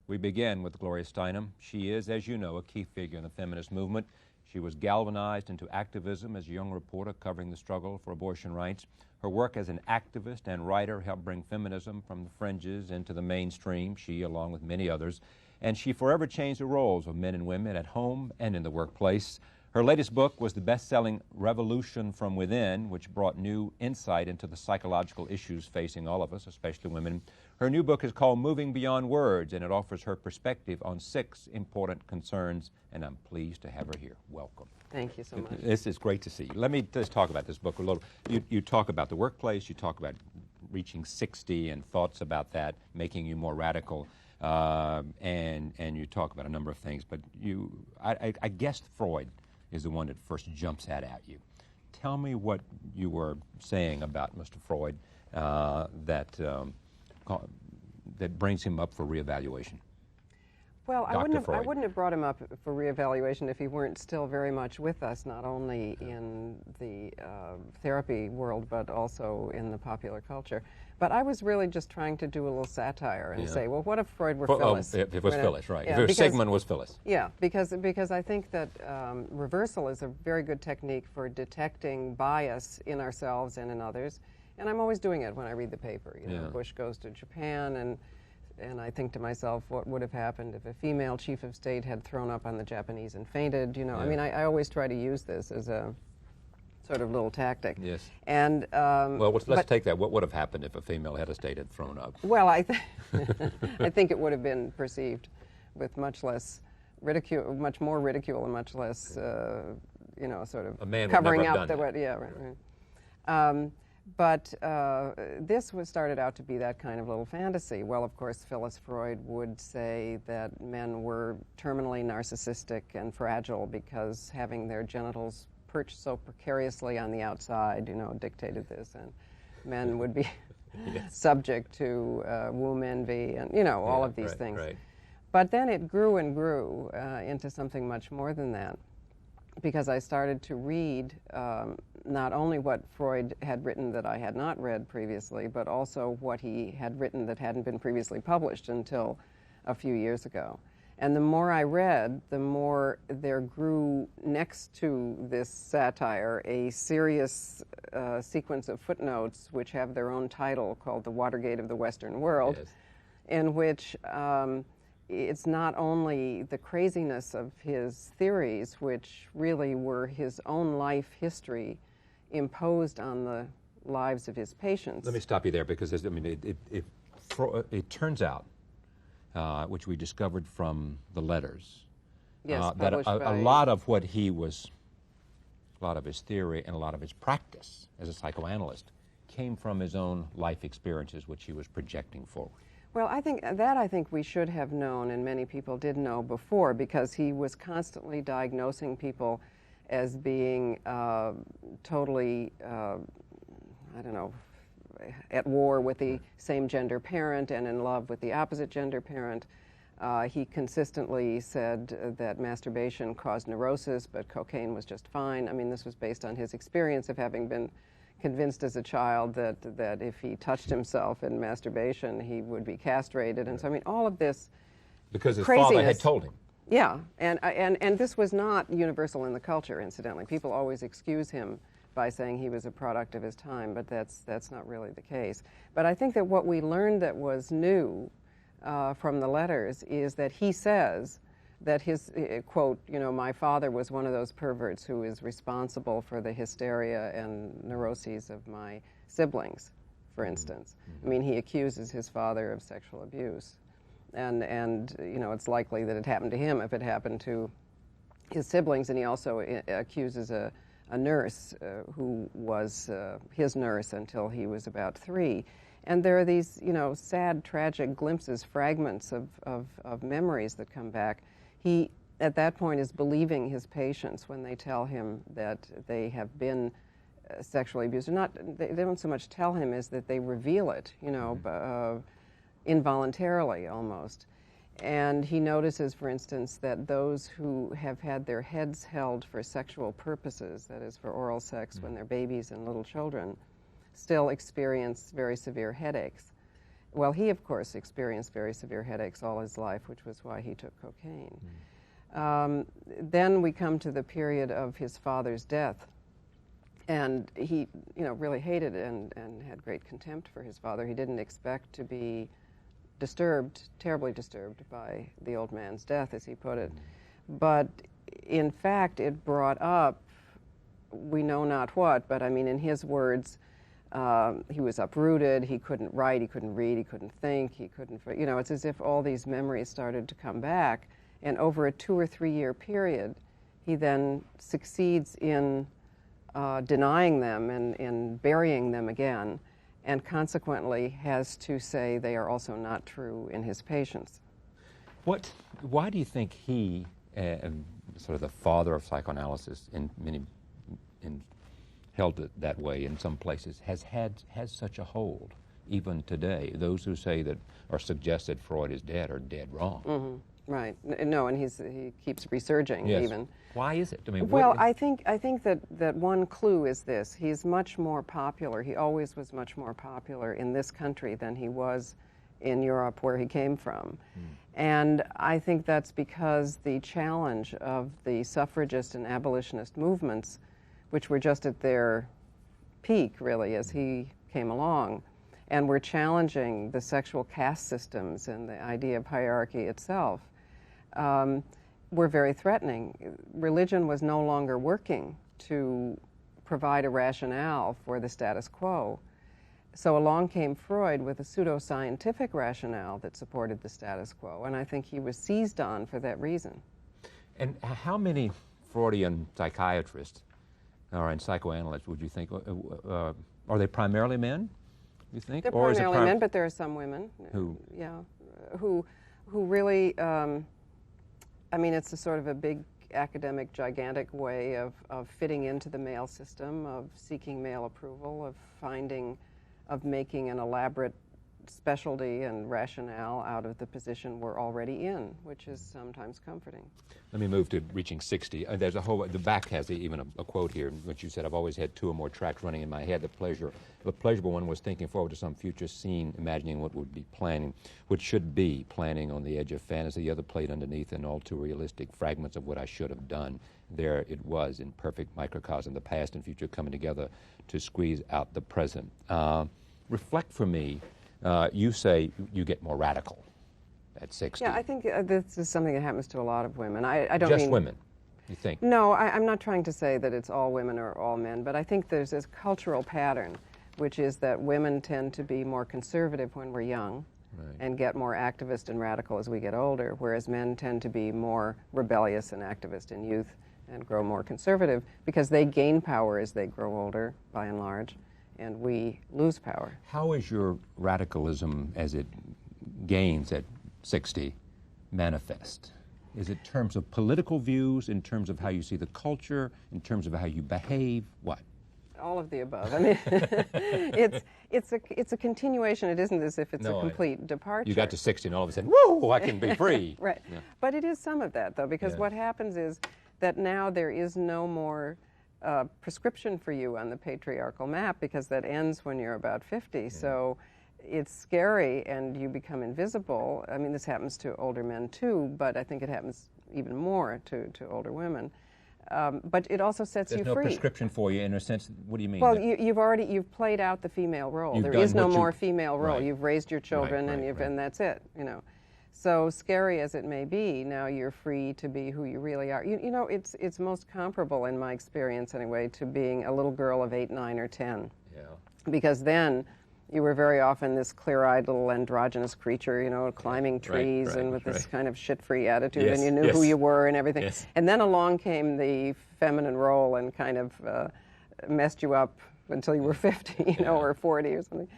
We begin with Gloria Steinem. She is, as you know, a key figure in the feminist movement. She was galvanized into activism as a young reporter covering the struggle for abortion rights. Her work as an activist and writer helped bring feminism from the fringes into the mainstream, she along with many others. And she forever changed the roles of men and women at home and in the workplace. Her latest book was the best-selling Revolution from Within, which brought new insight into the psychological issues facing all of us, especially women. Her new book is called Moving Beyond Words, and it offers her perspective on 6 important concerns, and I'm pleased to have her here. Welcome. Thank you so much. This is great to see you. Let me just talk about this book a little. You talk about the workplace, you talk about reaching 60 and thoughts about that, making you more radical, and you talk about a number of things, but I guess Freud is the one that first jumps out at you. Tell me what you were saying about Mr. Freud that brings him up for reevaluation. Well, I wouldn't have brought him up for reevaluation if he weren't still very much with us, not only in the therapy world, but also in the popular culture. But I was really just trying to do a little satire and say, well, what if Freud were Phyllis? If it was Phyllis, right. Yeah, if Sigmund was Phyllis. Yeah, because I think that reversal is a very good technique for detecting bias in ourselves and in others. And I'm always doing it when I read the paper. You know, Bush goes to Japan, and I think to myself, what would have happened if a female chief of state had thrown up on the Japanese and fainted? You know, I mean, I always try to use this as a sort of little tactic. Yes. And well, let's take that. What would have happened if a female head of state had thrown up? Well, I think it would have been perceived with much less ridicule, much more ridicule, and much less, you know, sort of a man covering would never up have done the yeah, right. But this started out to be that kind of little fantasy. Well, of course, Phyllis Freud would say that men were terminally narcissistic and fragile because having their genitals perched so precariously on the outside, you know, dictated this, and men would be subject to womb envy and, you know, all of these things. Right. But then it grew and grew into something much more than that, because I started to read not only what Freud had written that I had not read previously, but also what he had written that hadn't been previously published until a few years ago. And the more I read, the more there grew next to this satire a serious sequence of footnotes which have their own title called The Watergate of the Western World, in which it's not only the craziness of his theories, which really were his own life history imposed on the lives of his patients. Let me stop you there, because I mean, it turns out, which we discovered from the letters, that a lot of what he was, a lot of his theory and a lot of his practice as a psychoanalyst came from his own life experiences, which he was projecting forward. Well, I think we should have known, and many people did know before, because he was constantly diagnosing people as being totally, I don't know, at war with the same gender parent and in love with the opposite gender parent. He consistently said that masturbation caused neurosis, but cocaine was just fine. I mean, this was based on his experience of having been convinced as a child that if he touched himself in masturbation, he would be castrated. And so, I mean, all of this because his craziness, father had told him. Yeah, and this was not universal in the culture, incidentally. People always excuse him by saying he was a product of his time, but that's not really the case. But I think that what we learned that was new from the letters is that he says that his, quote, you know, my father was one of those perverts who is responsible for the hysteria and neuroses of my siblings, for instance. I mean, he accuses his father of sexual abuse. And you know, it's likely that it happened to him if it happened to his siblings. And he also accuses a nurse who was his nurse until he was about 3. And there are these, you know, sad, tragic glimpses, fragments of memories that come back. He, at that point, is believing his patients when they tell him that they have been sexually abused. They don't so much tell him as that they reveal it, you know, involuntarily almost. And he notices, for instance, that those who have had their heads held for sexual purposes, that is for oral sex when they're babies and little children, still experience very severe headaches. well, he, of course, experienced very severe headaches all his life, which was why he took cocaine. Then we come to the period of his father's death. And he, really hated and had great contempt for his father. He didn't expect to be disturbed, terribly disturbed by the old man's death, as he put it. But in fact, it brought up, we know not what, but I mean, in his words, he was uprooted, he couldn't write, he couldn't read, he couldn't think, he couldn't, it's as if all these memories started to come back. And over a 2 or 3 year period, he then succeeds in denying them and in burying them again, and consequently has to say they are also not true in his patients. Why do you think he, sort of the father of psychoanalysis held it that way in some places, has such a hold even today? Those who say that or suggest that Freud is dead are dead wrong. Mm-hmm. Right. No, and he keeps resurging. Yes. Even. Why is it? I mean, well, I think that one clue is this: he's much more popular. He always was much more popular in this country than he was in Europe, where he came from. And I think that's because the challenge of the suffragist and abolitionist movements, which were just at their peak, really, as he came along, and were challenging the sexual caste systems and the idea of hierarchy itself, were very threatening. Religion was no longer working to provide a rationale for the status quo. So along came Freud with a pseudo-scientific rationale that supported the status quo, and I think he was seized on for that reason. And how many Freudian psychiatrists and psychoanalysts would you think, are they primarily men, you think? They're primarily men, but there are some women. Who? Yeah, who really, I mean, it's a sort of a big academic, gigantic way of fitting into the male system, of seeking male approval, of making an elaborate specialty and rationale out of the position we're already in, which is sometimes comforting. Let me move to reaching 60. There's a whole, the back has even a quote here, in which you said, I've always had 2 or more tracks running in my head. The pleasurable one was thinking forward to some future scene, imagining what would be planning, what should be planning on the edge of fantasy. The other played underneath and all too realistic fragments of what I should have done. There it was in perfect microcosm, the past and future coming together to squeeze out the present. Reflect for me. You say you get more radical at 60. Yeah, I think this is something that happens to a lot of women. I don't Just mean women, you think? No, I'm not trying to say that it's all women or all men, but I think there's this cultural pattern, which is that women tend to be more conservative when we're young, right, and get more activist and radical as we get older, whereas men tend to be more rebellious and activist in youth and grow more conservative because they gain power as they grow older, by and large, and we lose power. How is your radicalism, as it gains at 60, manifest? Is it in terms of political views, in terms of how you see the culture, in terms of how you behave? What? All of the above. I mean, it's a continuation. It isn't as if it's a complete departure. You got to 60 and all of a sudden, whoa, I can be free. Right. Yeah. But it is some of that, though, because what happens is that now there is no more prescription for you on the patriarchal map, because that ends when you're about 50. Yeah. So it's scary and you become invisible. I mean, this happens to older men too, but I think it happens even more to older women. But it also sets you free. There's no prescription for you in a sense. What do you mean? Well, you've played out the female role. There is no more female role. Right. You've raised your children, and that's it. You know. So scary as it may be, now you're free to be who you really are. You know, it's most comparable, in my experience anyway, to being a little girl of 8, 9, or 10. Yeah. Because then you were very often this clear-eyed little androgynous creature, you know, climbing trees and with this kind of shit-free attitude, and you knew who you were and everything. Yes. And then along came the feminine role and kind of messed you up until you were 50, you know, or 40 or something.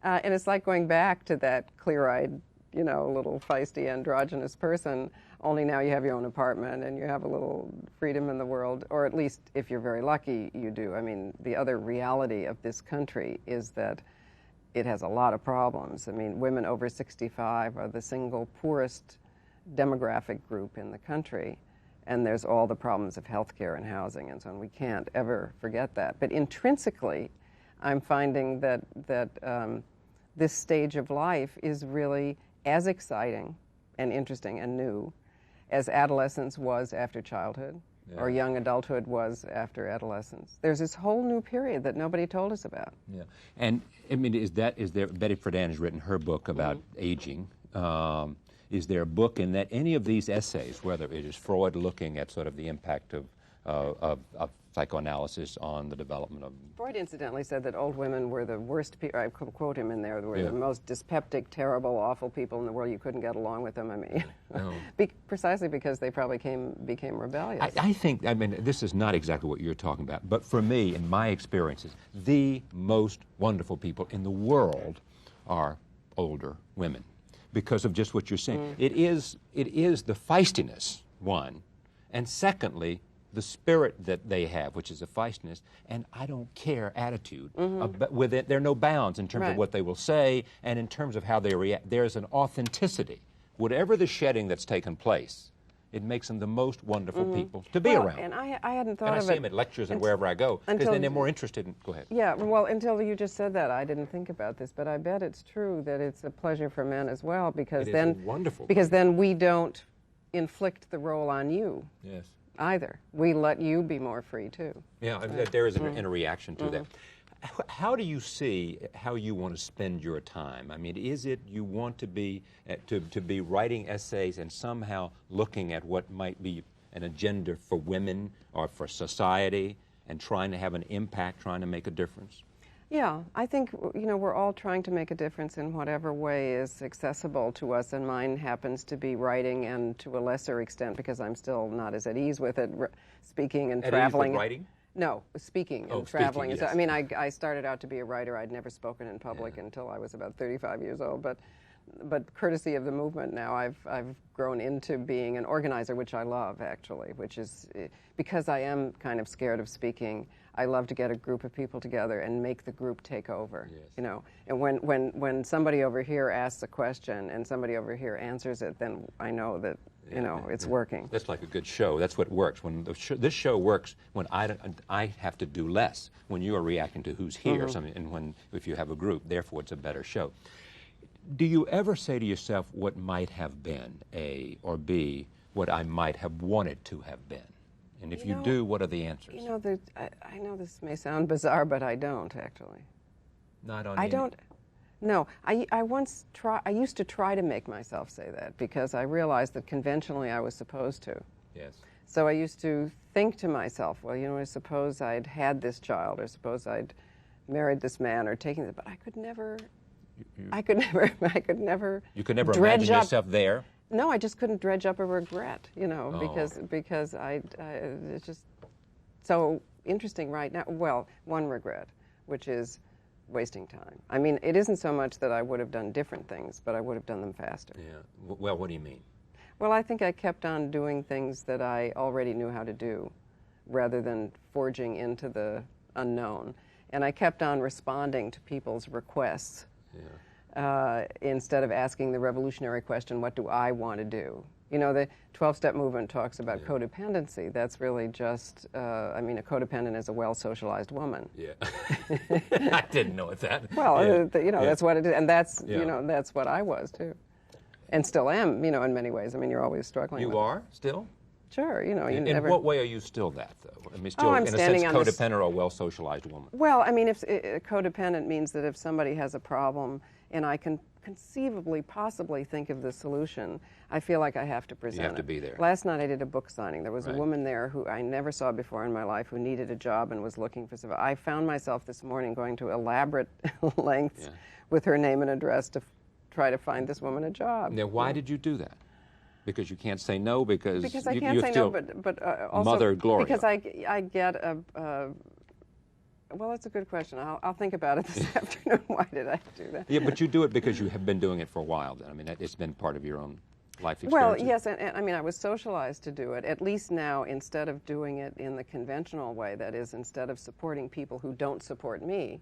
And it's like going back to that clear-eyed, you know, little feisty androgynous person, only now you have your own apartment and you have a little freedom in the world, or at least if you're very lucky, you do. I mean, the other reality of this country is that it has a lot of problems. I mean, women over 65 are the single poorest demographic group in the country, and there's all the problems of healthcare and housing and so on. We can't ever forget that. But intrinsically, I'm finding that this stage of life is really as exciting and interesting and new as adolescence was after childhood, or young adulthood was after adolescence. There's this whole new period that nobody told us about. Yeah, and I mean, is there? Betty Friedan has written her book about aging. Is there a book in that any of these essays, whether it is Freud looking at sort of the impact of psychoanalysis on the development of... Freud incidentally said that old women were the worst people, I quote him in there, they were the most dyspeptic, terrible, awful people in the world. You couldn't get along with them, I mean, precisely because they probably became rebellious. I think, I mean, this is not exactly what you're talking about, but for me, in my experiences, the most wonderful people in the world are older women because of just what you're saying. It is the feistiness, one, and secondly, the spirit that they have, which is a feistiness, and I don't care attitude. With it, there are no bounds in terms of what they will say and in terms of how they react. There's an authenticity. Whatever the shedding that's taken place, it makes them the most wonderful people to be around. And I hadn't thought of it. And I see them at lectures and wherever I go, because then they're more interested in... Go ahead. Yeah, well, until you just said that, I didn't think about this, but I bet it's true that it's a pleasure for men as well, because it is wonderful. Because then we don't inflict the role on you. Yes. Either. We let you be more free, too. Yeah, there is a reaction to that. How do you see how you want to spend your time? I mean, is it you want to be writing essays and somehow looking at what might be an agenda for women or for society and trying to have an impact, trying to make a difference? Yeah, I think, you know, we're all trying to make a difference in whatever way is accessible to us, and mine happens to be writing, and to a lesser extent, because I'm still not as at ease with it, speaking and traveling. Ease with writing? No, speaking and traveling. Yes. I mean, I started out to be a writer. I'd never spoken in public until I was about 35 years old, but courtesy of the movement now, I've grown into being an organizer, which I love, actually, which is, because I am kind of scared of speaking, I love to get a group of people together and make the group take over, you know. And when somebody over here asks a question and somebody over here answers it, then I know that, you know, it's working. That's like a good show. That's what works. When this show works, when I have to do less, when you are reacting to who's here, or something, and if you have a group, therefore it's a better show. Do you ever say to yourself what might have been, A, or B, what I might have wanted to have been? And if you do, what are the answers? You know, I know this may sound bizarre, but I don't, actually. Not on I don't. No, I used to try to make myself say that, because I realized that conventionally I was supposed to. Yes. So I used to think to myself, well, you know, suppose I'd had this child, or suppose I'd married this man, or taken it, but I could never... I could never. You could never imagine yourself there? No, I just couldn't dredge up a regret, you know, because it's just so interesting right now. Well, one regret, which is wasting time. I mean, it isn't so much that I would have done different things, but I would have done them faster. Yeah. Well, what do you mean? Well, I think I kept on doing things that I already knew how to do, rather than forging into the unknown. And I kept on responding to people's requests. Instead of asking the revolutionary question, what do I want to do? You know, the 12-step movement talks about codependency. That's really just, I mean, a codependent is a well-socialized woman. Yeah. I didn't know that. Well, you know, that's what it is. And that's, you know, that's what I was, too. And still am, you know, in many ways. I mean, you're always struggling with it. You are, still? Sure, you know, you in never... In what way are you still that, though? I mean, still, in a sense, codependent or a well-socialized woman? Well, I mean, if codependent means that if somebody has a problem and I can conceivably, possibly think of the solution, I feel like I have to present it. You have to be there. Last night I did a book signing. There was a woman there who I never saw before in my life who needed a job and was looking for something. I found myself this morning going to elaborate lengths with her name and address to try to find this woman a job. Now, why did you do that? Because you can't say no, because I can't say no, but also Mother Gloria. Because I get a well, that's a good question. I'll think about it this afternoon. Why did I do that? Yeah, but you do it because you have been doing it for a while. Then I mean, it's been part of your own life experience. Well, yes, and I mean, I was socialized to do it. At least now, instead of doing it in the conventional way, that is, instead of supporting people who don't support me,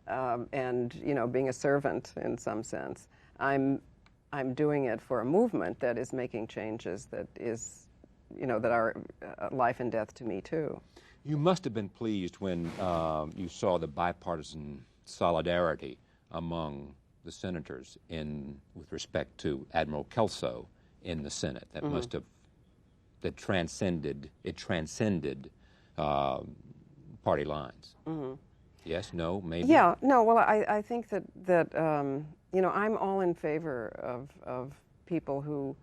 and you know, being a servant in some sense, I'm doing it for a movement that is making changes that is, you know, that are life and death to me too. You must have been pleased when you saw the bipartisan solidarity among the senators with respect to Admiral Kelso in the Senate that must have transcended party lines. Yes, no, maybe. Yeah, no. Well, I think that I'm all in favor of people who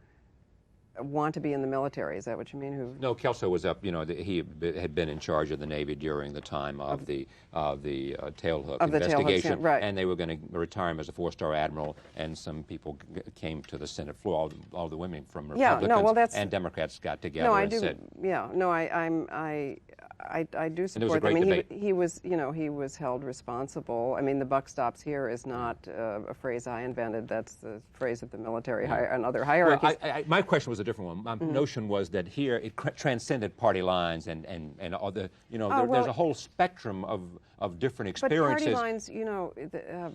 want to be in the military. Is that what you mean? No, Kelso was up. He had been in charge of the Navy during the time of the tailhook investigation, right? And they were going to retire him as a 4-star admiral. And some people came to the Senate floor. All the women from Republicans and Democrats got together and said, "Yeah, no, I do support them. He was held responsible. I mean, the buck stops here is not a phrase I invented. That's the phrase of the military and other hierarchies. Well, my question was a different one. My notion was that here it transcended party lines and all the there's a whole spectrum of different experiences. But party lines,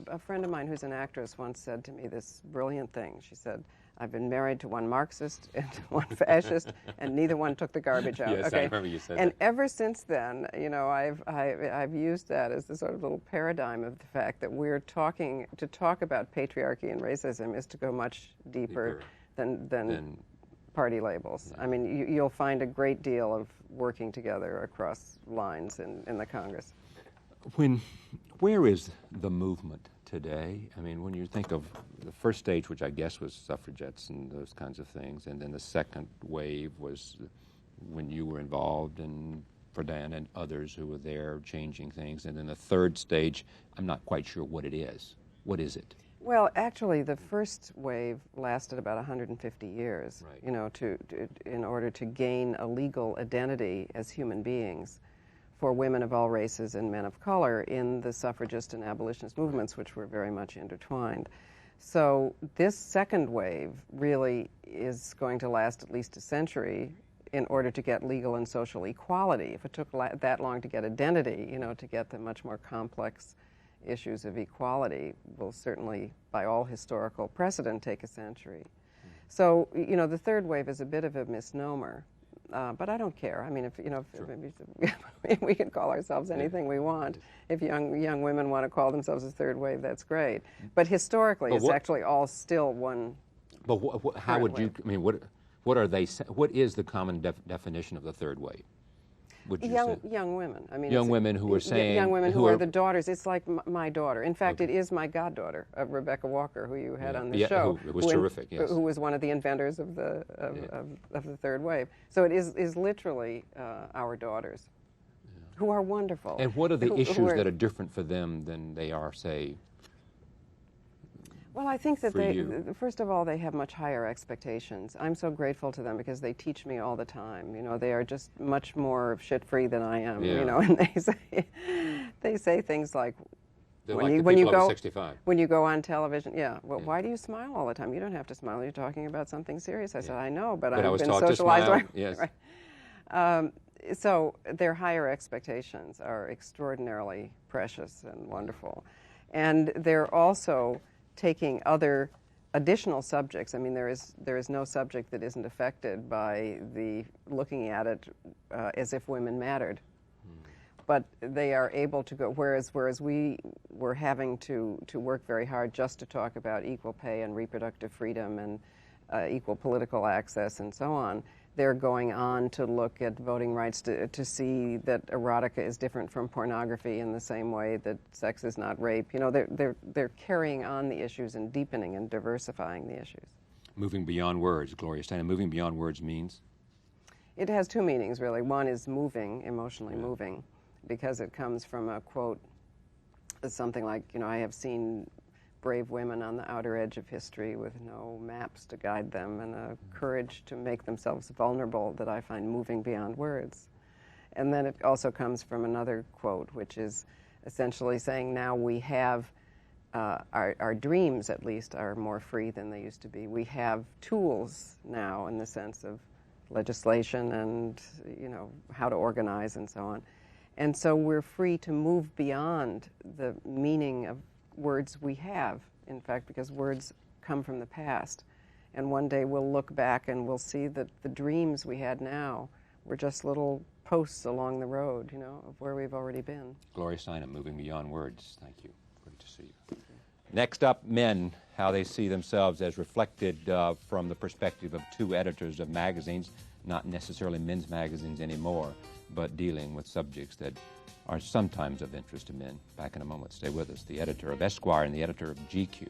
a friend of mine who's an actress once said to me this brilliant thing. She said, "I've been married to one Marxist and one fascist, and neither one took the garbage out." Yes, okay? I remember you said and that. ever since then, I've used that as the sort of little paradigm of the fact that to talk about patriarchy and racism is to go much deeper than party labels. Yeah. I mean, you'll find a great deal of working together across lines in the Congress. Where is the movement today? I mean, when you think of the first stage, which I guess was suffragettes and those kinds of things, and then the second wave was when you were involved and Friedan and others who were there changing things, and then the third stage, I'm not quite sure what it is. What is it? Well, actually, the first wave lasted about 150 years, right. In order to gain a legal identity as human beings for women of all races and men of color in the suffragist and abolitionist movements, which were very much intertwined. So this second wave really is going to last at least a century in order to get legal and social equality. If it took that long to get identity, to get the much more complex issues of equality, will certainly, by all historical precedent, take a century. So, the third wave is a bit of a misnomer. But I don't care. I mean, we can call ourselves anything we want. If young women want to call themselves a third wave, that's great. But historically, it's actually all still one. But how would you? I mean, what are they? What is the common definition of the third wave? Young women. I mean, young women who are saying young women who are the daughters. It's like my daughter. In fact, it is my goddaughter, Rebecca Walker, who you had on the show. Who was terrific. Yes. Who was one of the inventors of the third wave. So it is literally our daugers, who are wonderful. And what are the issues that are different for them than they are, say? Well, I think that first of all, they have much higher expectations. I'm so grateful to them because they teach me all the time. They are just much more shit-free than I am. And they say things like, when you go on television, why do you smile all the time? You don't have to smile. You're talking about something serious. I said, I know, but I've been socialized. Yes. Right. So their higher expectations are extraordinarily precious and wonderful, and they're also taking other additional subjects. I mean, there is no subject that isn't affected by the looking at it as if women mattered. But they are able to go, whereas we were having to work very hard just to talk about equal pay and reproductive freedom and equal political access and so on. They're going on to look at voting rights, to see that erotica is different from pornography in the same way that sex is not rape. They're carrying on the issues and deepening and diversifying the issues. Moving beyond words, Gloria Steinem. Moving beyond words means? It has two meanings, really. One is moving, emotionally moving, because it comes from a quote, something like, I have seen brave women on the outer edge of history with no maps to guide them and a courage to make themselves vulnerable that I find moving beyond words. And then it also comes from another quote, which is essentially saying now we have, our dreams at least are more free than they used to be. We have tools now in the sense of legislation and, how to organize and so on. And so we're free to move beyond the meaning of words we have, in fact, because words come from the past. And one day we'll look back and we'll see that the dreams we had now were just little posts along the road, of where we've already been. Gloria Steinem, Moving Beyond Words. Thank you. Great to see you. Next up, men, how they see themselves as reflected from the perspective of two editors of magazines, not necessarily men's magazines anymore, but dealing with subjects that are sometimes of interest to men. Back in a moment. Stay with us. The editor of Esquire and the editor of GQ.